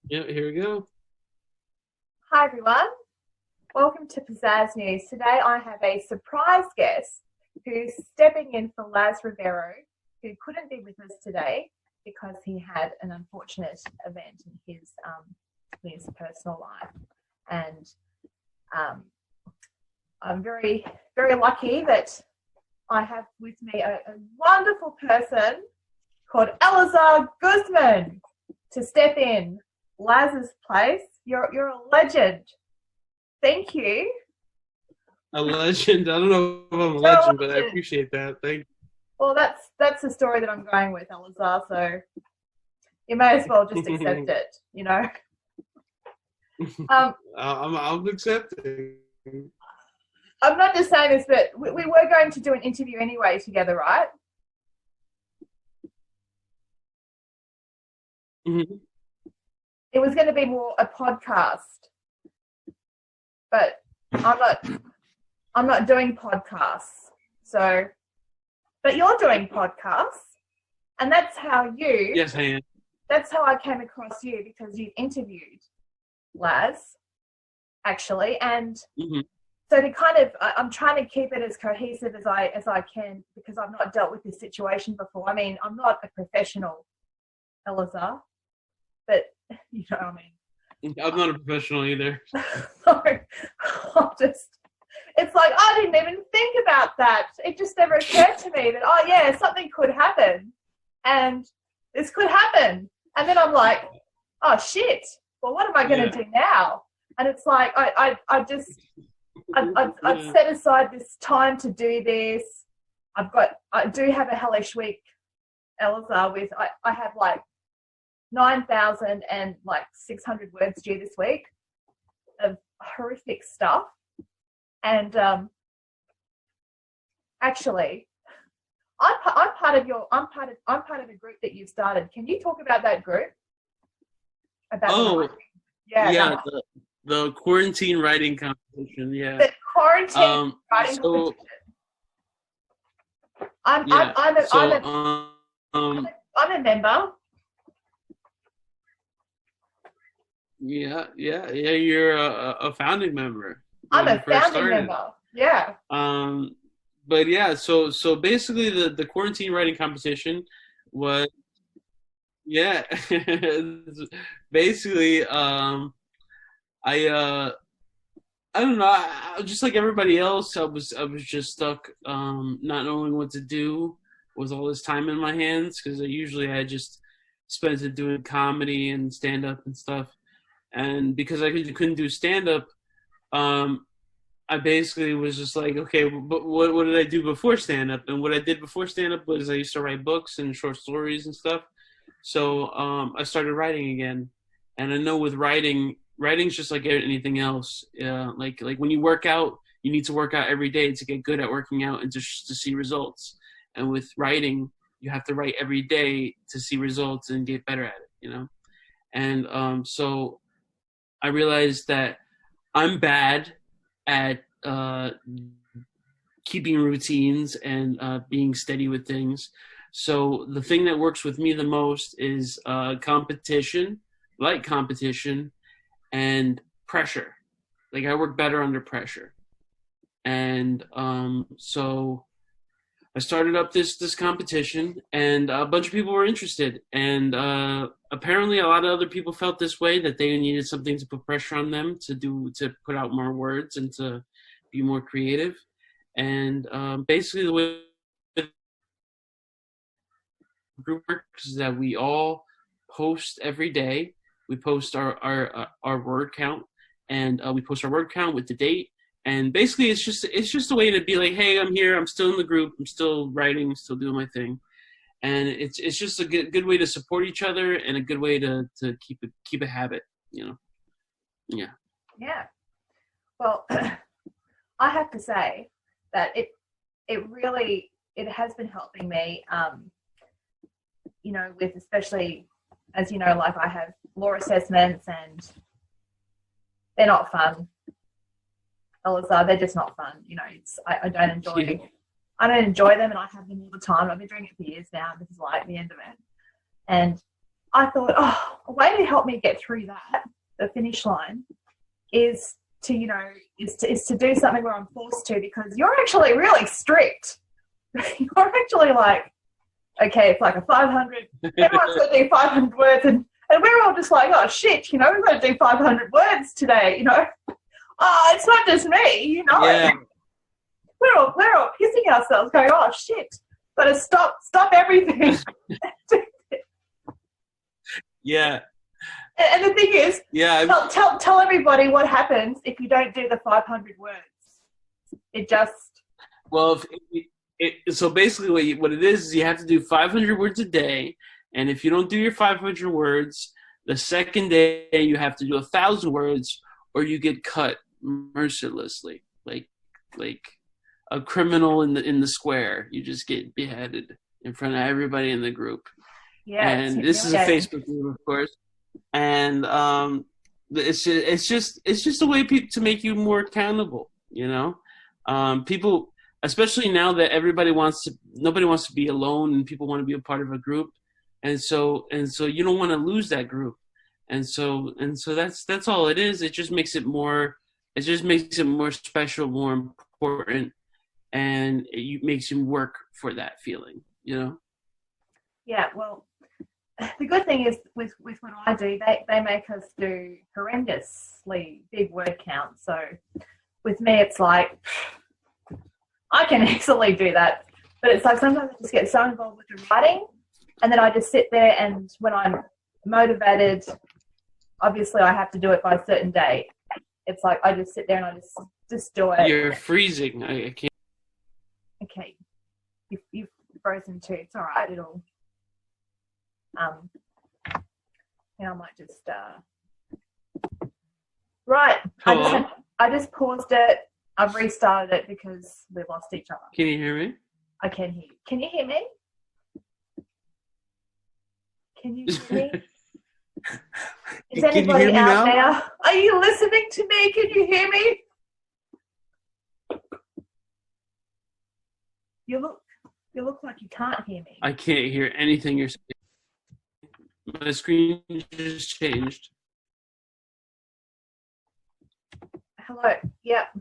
Yeah, here we go. Hi everyone, welcome to Pizazz News. Today I have a surprise guest who's stepping in for Laz Rivero, who couldn't be with us today because he had an unfortunate event in his personal life. And I'm very, very lucky that I have with me a wonderful person called Eleazar Guzman to step in Laz's place. You're a legend. Thank you. A legend. I don't know if I'm a You're a legend, but I legend. appreciate that. Thank you. Well, that's the story that I'm going with, Eleazar. So you may as well just accept it. I'm accepting. I'm not just saying this, but we were going to do an interview anyway together, right? Mm-hmm. It was going to be more a podcast, but I'm not doing podcasts. So, but you're doing podcasts, and that's how Yes, I am. that's how I came across you, because you've interviewed Laz, actually. And Mm-hmm. so to kind of, I'm trying to keep it as cohesive as I can, because I've not dealt with this situation before. I mean, I'm not a professional, Eleazar, but you know what I mean. I'm not a professional either. So I'm just, it's like, I didn't even think about that. It just never occurred to me that, oh yeah, something could happen and this could happen. And then I'm like, oh shit, well, what am I going to do now? And it's like, I've set aside this time to do this. I do have a hellish week, Eleazar, with, I have like 9,600 words due this week of horrific stuff. And actually, I'm part of a group that you've started. Can you talk about that group? About the quarantine writing competition. Yeah, the quarantine writing competition. I'm a member. Yeah. You're a founding member. I'm a founding member. Yeah. But yeah, so basically the quarantine writing competition was, yeah, basically I don't know, I just like everybody else, I was just stuck not knowing what to do with all this time in my hands, because I just spent it doing comedy and stand up and stuff. And because I couldn't do stand up, I basically was just like, okay, but what did I do before stand-up? And what I did before stand-up was I used to write books and short stories and stuff. So I started writing again. And I know with writing's just like anything else. Like when you work out, you need to work out every day to get good at working out and to see results. And with writing, you have to write every day to see results and get better at it, And so I realized that I'm bad at keeping routines and being steady with things. So the thing that works with me the most is competition, light competition, and pressure. Like I work better under pressure. And so I started up this competition, and a bunch of people were interested. And apparently a lot of other people felt this way, that they needed something to put pressure on them to put out more words and to be more creative. And basically the way the group works is that we all post every day. We post our word count, and we post our word count with the date. And basically it's just a way to be like, hey, I'm here, I'm still in the group, I'm still writing, still doing my thing. And it's just a good way to support each other, and a good way to keep a habit, Yeah. Yeah. Well, I have to say that it really has been helping me, with, especially, as you know, like I have law assessments, and they're not fun. Eleazar, they're just not fun. I don't enjoy them, and I have them all the time. I've been doing it for years now. This is like the end of it. And I thought, oh, a way to help me get through that, the finish line, is to, is to do something where I'm forced to, because you're actually really strict. You're actually like, okay, it's like a 500, everyone's got to do 500 words, and we're all just like, oh shit, we've got to do 500 words today, Oh, it's not just me, Yeah. We're all pissing ourselves, going, oh shit, got to stop everything. Yeah. And the thing is, Yeah. tell everybody what happens if you don't do the 500 words. It just... Well, so basically what it is you have to do 500 words a day, and if you don't do your 500 words, the second day you have to do 1,000 words, or you get cut mercilessly, like a criminal in the square. You just get beheaded in front of everybody in the group. Yeah, and this is a Facebook group, of course, and it's just a way to make you more accountable. People, especially now that nobody wants to be alone, and people want to be a part of a group, and so you don't want to lose that group, and so that's all it is. It just makes it more special, more important, and it makes you work for that feeling. Yeah, well, the good thing is with what I do, they make us do horrendously big word counts. So with me, it's like, I can easily do that. But it's like sometimes I just get so involved with the writing, and then I just sit there, and when I'm motivated, obviously I have to do it by a certain date. It's like I just sit there and I just do it. You're freezing. I can't. Okay. You've frozen too. It's all right. It'll... I might just right. Hello? I just paused it. I've restarted it because we lost each other. Can you hear me? I can hear you. Can you hear me? Can you hear me? Is anybody out there? Are you listening to me? Can you hear me? You look like you can't hear me. I can't hear anything you're saying. My screen just changed. Hello. Yep.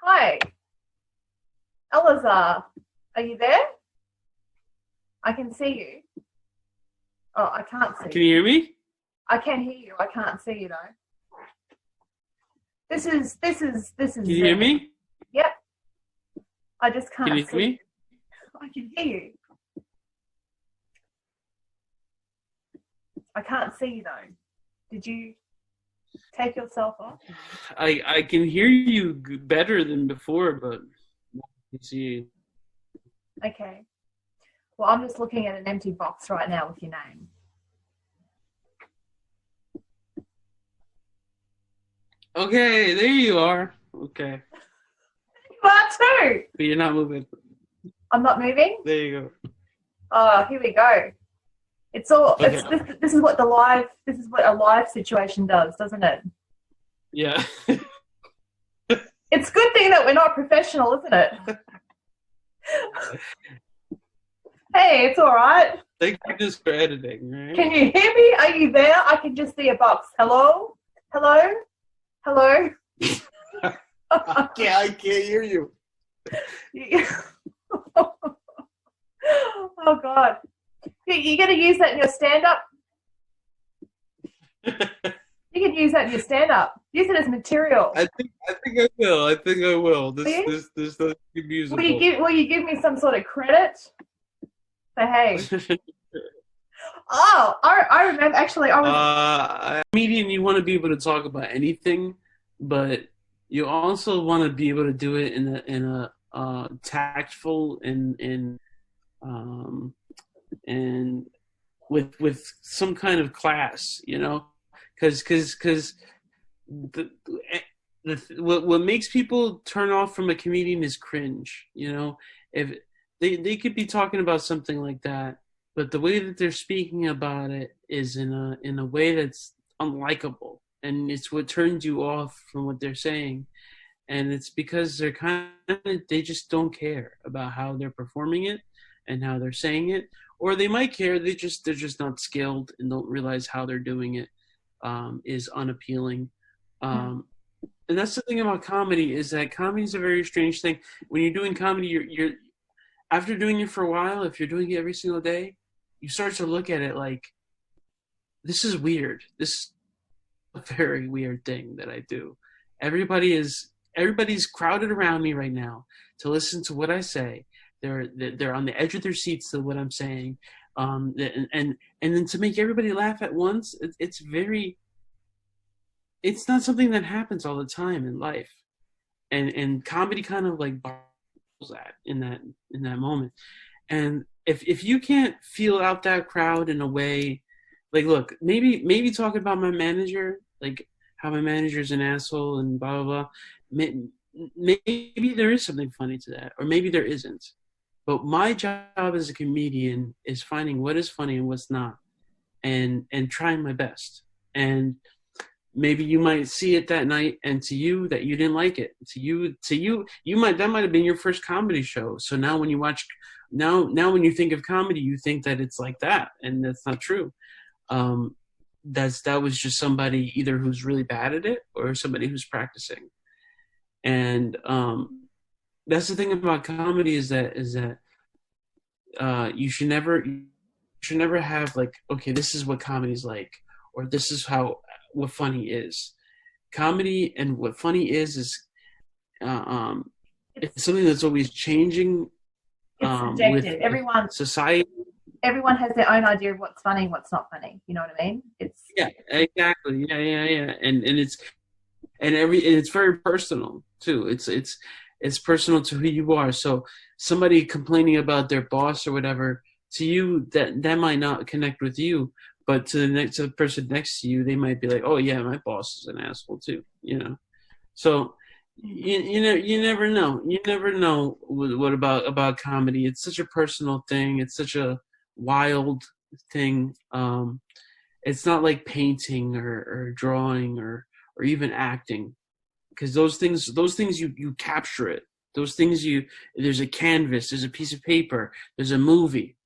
Hi. Eleazar, are you there? I can see you. Oh, I can't see you. Can you hear me? I can hear you. I can't see you though. This is. Can you hear me? Yep. I just can't. Can you hear me? I can hear you. I can't see you though. Did you take yourself off? I can hear you better than before, but I can see you. Okay. Well, I'm just looking at an empty box right now with your name. Okay, there you are. Okay. You are too. But you're not moving. I'm not moving? There you go. Oh, here we go. It's all. Okay. This is what a live situation does, doesn't it? Yeah. It's a good thing that we're not professional, isn't it? Hey, it's all right. Thank goodness for editing, right? Can you hear me? Are you there? I can just see a box. Hello? Hello? Hello? I can't hear you. Oh, God. You're going to use that in your stand-up? You can use that in your stand-up. Use it as material. I think I will. This doesn't seem usable. Will you give me some sort of credit? Say, hey. Oh, I remember. Actually, I was. A comedian, you want to be able to talk about anything, but you also want to be able to do it in a tactful and with some kind of class, because what makes people turn off from a comedian is cringe. If they could be talking about something like that, but the way that they're speaking about it is in a way that's unlikable, and it's what turns you off from what they're saying. and it's because they just don't care about how they're performing it and how they're saying it, or they might care, they're just not skilled and don't realize how they're doing it is unappealing. And that's the thing about comedy, is that comedy is a very strange thing. When you're doing comedy, you're after doing it for a while, if you're doing it every single day, you start to look at it like, this is weird. This is a very weird thing that I do. Everybody's crowded around me right now to listen to what I say. They're on the edge of their seats to what I'm saying, and then to make everybody laugh at once. It's not something that happens all the time in life, and comedy kind of like bottles that in that moment. And if you can't feel out that crowd in a way, like, look, maybe talking about my manager, like how my manager's an asshole and blah blah blah. Maybe there is something funny to that, or maybe there isn't. But my job as a comedian is finding what is funny and what's not, and trying my best. And maybe you might see it that night, and to you that you didn't like it. To you that might have been your first comedy show. So now when you watch, now when you think of comedy, you think that it's like that, and that's not true. That was just somebody either who's really bad at it or somebody who's practicing. And that's the thing about comedy, is that you should never have like, okay, this is what comedy's like, or this is what funny is. Comedy and what funny is it's something that's always changing. It's subjective. With society. Everyone has their own idea of what's funny and what's not funny. You know what I mean? Yeah, exactly. Yeah. And it's very personal too. It's personal to who you are. So somebody complaining about their boss or whatever, to you that might not connect with you, but to the person next to you, they might be like, oh yeah, my boss is an asshole too, you know. So you never know. You never know what about comedy. It's such a personal thing. It's such a wild thing. It's not like painting or drawing or even acting, because those things you capture it. Those things there's a canvas, there's a piece of paper, there's a movie.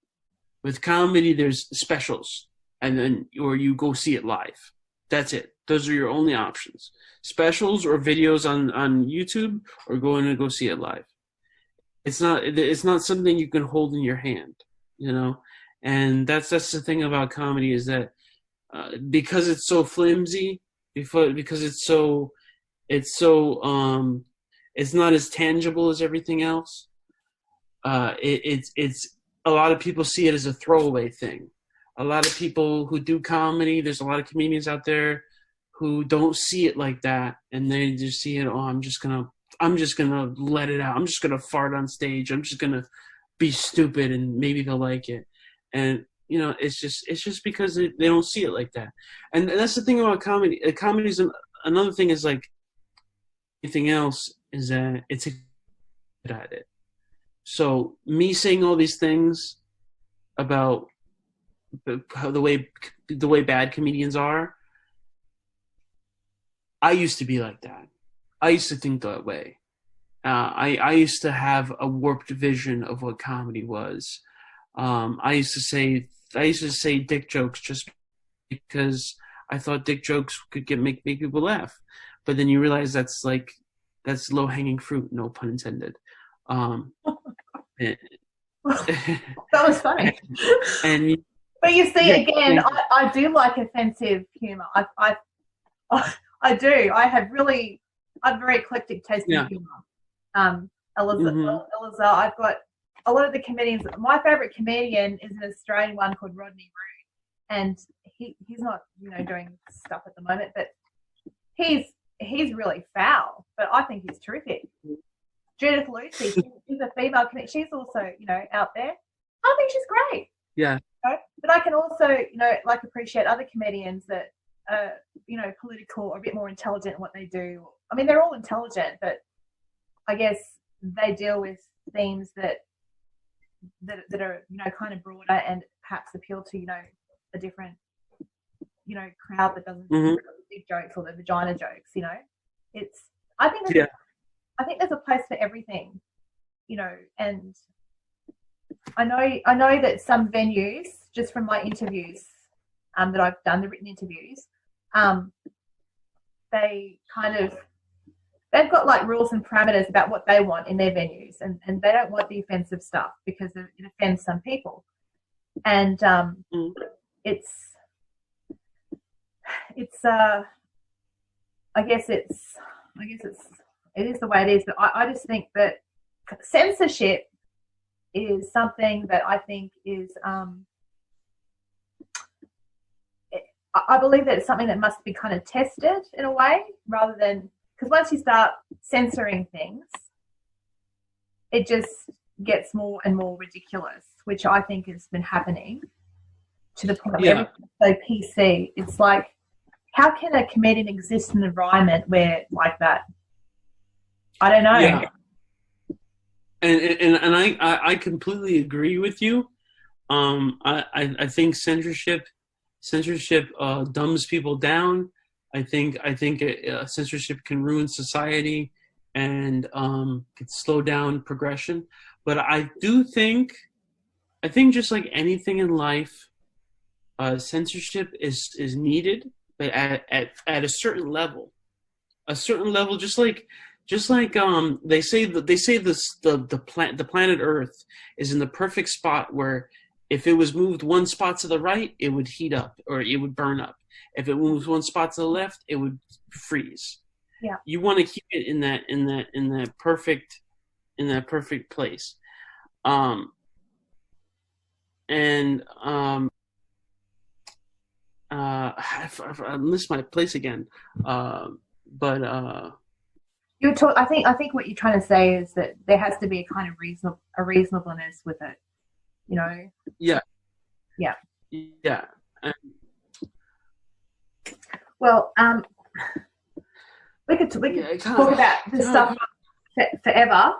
With comedy, there's specials, or you go see it live. That's it. Those are your only options: specials or videos on YouTube, or going to go see it live. It's not something you can hold in your hand, you know. And that's the thing about comedy, is that because it's so flimsy, because it's not as tangible as everything else. It's a lot of people see it as a throwaway thing. A lot of people who do comedy, there's a lot of comedians out there who don't see it like that, and they just see it, oh, I'm just gonna let it out. I'm just gonna fart on stage. I'm just gonna be stupid, and maybe they'll like it. And you know, it's just because they don't see it like that. And that's the thing about comedy. Comedy's another thing, is like anything else, is that it's good at it. So me saying all these things about how the way bad comedians are, I used to be like that. I used to think that way. I used to have a warped vision of what comedy was. I used to say dick jokes just because I thought dick jokes could make people laugh. But then you realize that's low hanging fruit, no pun intended. That was funny. But you see, yeah, again, I do like offensive humour. I do. I'm very eclectic taste in humour. Eleazar, I've got a lot of the comedians. My favourite comedian is an Australian one called Rodney Roode, and he's not doing stuff at the moment, but he's really foul. But I think he's terrific. Judith Lucy, she's a female comedian. She's also out there. I think she's great. Yeah. But I can also appreciate other comedians that are political or a bit more intelligent in what they do. I mean, they're all intelligent, but I guess they deal with themes that are kind of broader and perhaps appeal to a different crowd that doesn't do the big jokes or the vagina jokes. I think I think there's a place for everything, you know, and I know that some venues, just from my interviews that I've done, the written interviews, they've got like rules and parameters about what they want in their venues, and they don't want the offensive stuff because it offends some people. And it is the way it is, but I just think that censorship is something that I think is I believe that it's something that must be kind of tested in a way, rather than, because once you start censoring things, it just gets more and more ridiculous, which I think has been happening to the point where everything's so PC. It's like, how can a comedian exist in an environment where like that? I don't know. Yeah. And I completely agree with you. I think censorship dumbs people down. I think censorship can ruin society and can slow down progression. But I think just like anything in life, censorship is needed, but at a certain level. Just like they say the planet Earth is in the perfect spot where if it was moved one spot to the right, it would heat up or it would burn up. If it moves one spot to the left, it would freeze. Yeah. You want to keep it in that perfect place. I missed my place again. I think what you're trying to say is that there has to be a kind of reasonableness with it, you know? Yeah. Yeah. Yeah. Well, we could talk about this stuff forever.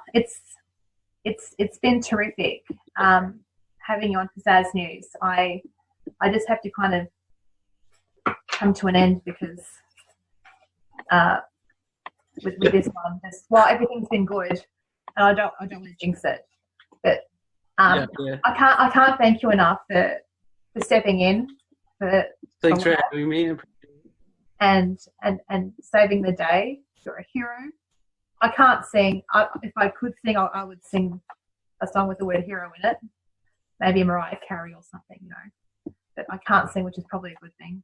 It's been terrific having you on Pizazz News. I just have to kind of come to an end because with this one, everything's been good, and I don't want to jinx it, but I can't thank you enough for stepping in. Thanks for having me. And saving the day. You're a hero. I can't sing. If I could sing, I would sing a song with the word hero in it. Maybe Mariah Carey or something, you know. But I can't sing, which is probably a good thing.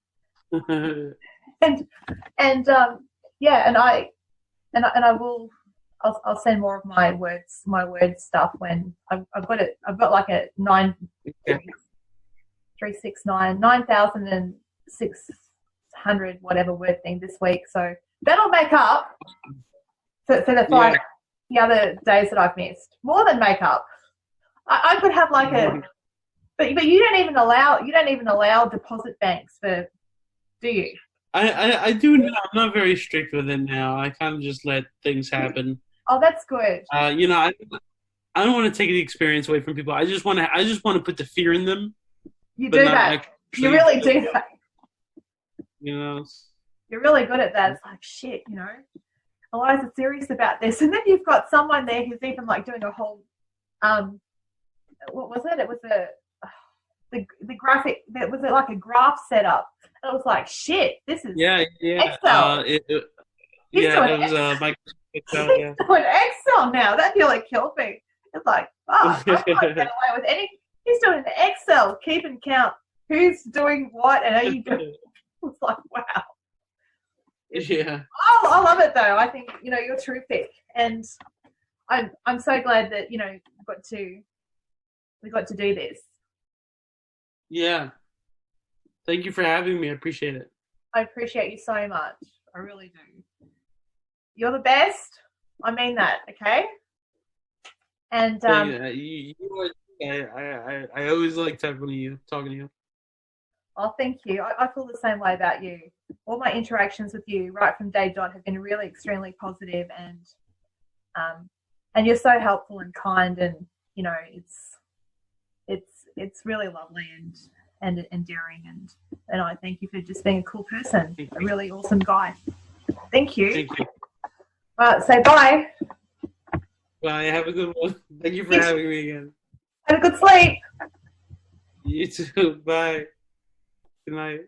I'll send more of my word stuff when I've got like a 9,600 whatever word thing this week, so that'll make up for the other days that I've missed. More than make up. I could have like but you don't even allow deposit banks for, do you? I do now. I'm not very strict with it now. I kind of just let things happen. Oh, that's good. You know, I don't want to take the experience away from people. I just want to put the fear in them. You do that. You really do that. You know, you're really good at that. It's like, shit, you know, Eliza's serious about this, and then you've got someone there who's even like doing a whole what was it? It was the graphic. That was like a graph setup. And I was like, shit, this is Excel. It was Microsoft Excel. Yeah. He's doing Excel now. That nearly killed me. It's like, I can't get away with any. He's doing the Excel, keeping count who's doing what and are you doing. It's like, wow. Yeah. Oh, I love it though. I think, you know, you're terrific, and I'm so glad that, you know, we got to do this. Yeah. Thank you for having me. I appreciate it. I appreciate you so much. I really do. You're the best. I mean that. Okay. And I always like talking to you. Oh, thank you. I feel the same way about you. All my interactions with you right from day dot have been really extremely positive, and you're so helpful and kind, and you know, it's really lovely and endearing, and I thank you for just being a cool person, a really awesome guy. Thank you. Thank you. Say bye. Bye. Have a good one. Thank you for having me again. Have a good sleep. You too. Bye. Good night.